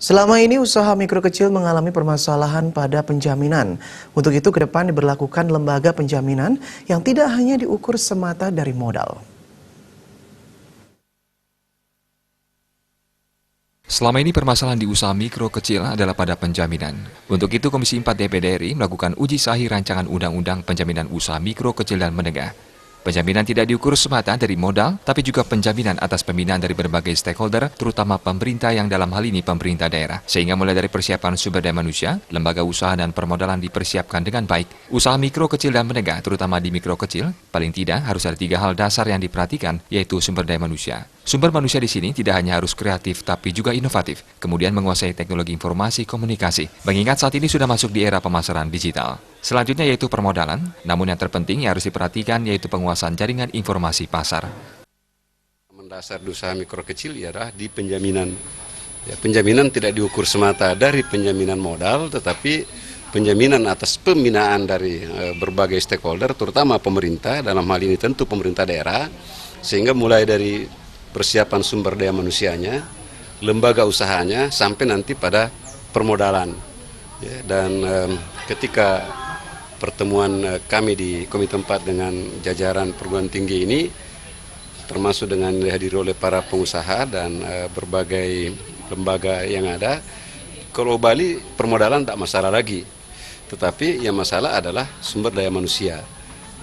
Selama ini usaha mikro kecil mengalami permasalahan pada penjaminan. Untuk itu ke depan diberlakukan lembaga penjaminan yang tidak hanya diukur semata dari modal. Selama ini permasalahan di usaha mikro kecil adalah pada penjaminan. Untuk itu Komisi 4 DPD RI melakukan uji sahih rancangan Undang-Undang Penjaminan Usaha Mikro Kecil dan Menengah. Penjaminan tidak diukur semata dari modal, tapi juga penjaminan atas pembinaan dari berbagai stakeholder, terutama pemerintah yang dalam hal ini pemerintah daerah. Sehingga mulai dari persiapan sumber daya manusia, lembaga usaha dan permodalan dipersiapkan dengan baik. Usaha mikro kecil dan menengah, terutama di mikro kecil, paling tidak harus ada 3 hal dasar yang diperhatikan, yaitu sumber daya manusia. Sumber manusia di sini tidak hanya harus kreatif, tapi juga inovatif. Kemudian menguasai teknologi informasi komunikasi. Mengingat saat ini sudah masuk di era pemasaran digital. Selanjutnya yaitu permodalan, namun yang terpenting yang harus diperhatikan yaitu penguasaan jaringan informasi pasar. Mendasar di usaha mikro kecil ialah di penjaminan. Ya, penjaminan tidak diukur semata dari penjaminan modal, tetapi penjaminan atas pembinaan dari berbagai stakeholder, terutama pemerintah, dalam hal ini tentu pemerintah daerah, sehingga mulai dari persiapan sumber daya manusianya, lembaga usahanya, sampai nanti pada permodalan. Ya, dan ketika pertemuan kami di Komite 4 dengan jajaran perguruan tinggi ini, termasuk dengan dihadiri oleh para pengusaha dan berbagai lembaga yang ada, kalau Bali permodalan tak masalah lagi, tetapi yang masalah adalah sumber daya manusia.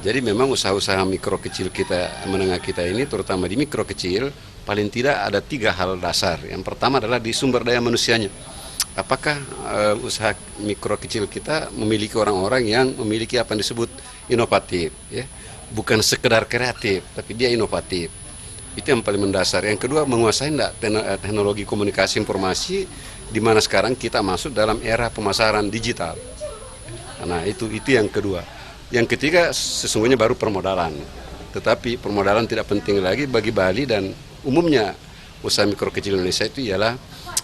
Jadi memang usaha-usaha mikro kecil kita, menengah kita ini, terutama di mikro kecil, paling tidak ada 3 hal dasar. Yang pertama adalah di sumber daya manusianya. Apakah usaha mikro kecil kita memiliki orang-orang yang memiliki apa yang disebut inovatif, ya? Bukan sekedar kreatif, tapi dia inovatif. Itu yang paling mendasar. Yang kedua, menguasai teknologi komunikasi informasi, di mana sekarang kita masuk dalam era pemasaran digital. Nah, itu yang kedua. Yang ketiga, sesungguhnya baru permodalan. Tetapi permodalan tidak penting lagi bagi Bali dan umumnya usaha mikro kecil Indonesia itu ialah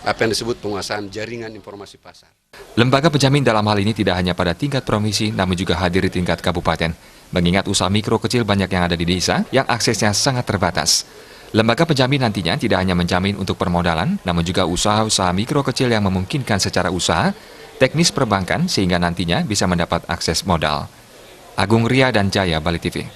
apa yang disebut penguasaan jaringan informasi pasar. Lembaga penjamin dalam hal ini tidak hanya pada tingkat provinsi, namun juga hadir di tingkat kabupaten. Mengingat usaha mikro kecil banyak yang ada di desa, yang aksesnya sangat terbatas. Lembaga penjamin nantinya tidak hanya menjamin untuk permodalan, namun juga usaha-usaha mikro kecil yang memungkinkan secara usaha, teknis perbankan sehingga nantinya bisa mendapat akses modal. Agung Ria dan Jaya, Bali TV.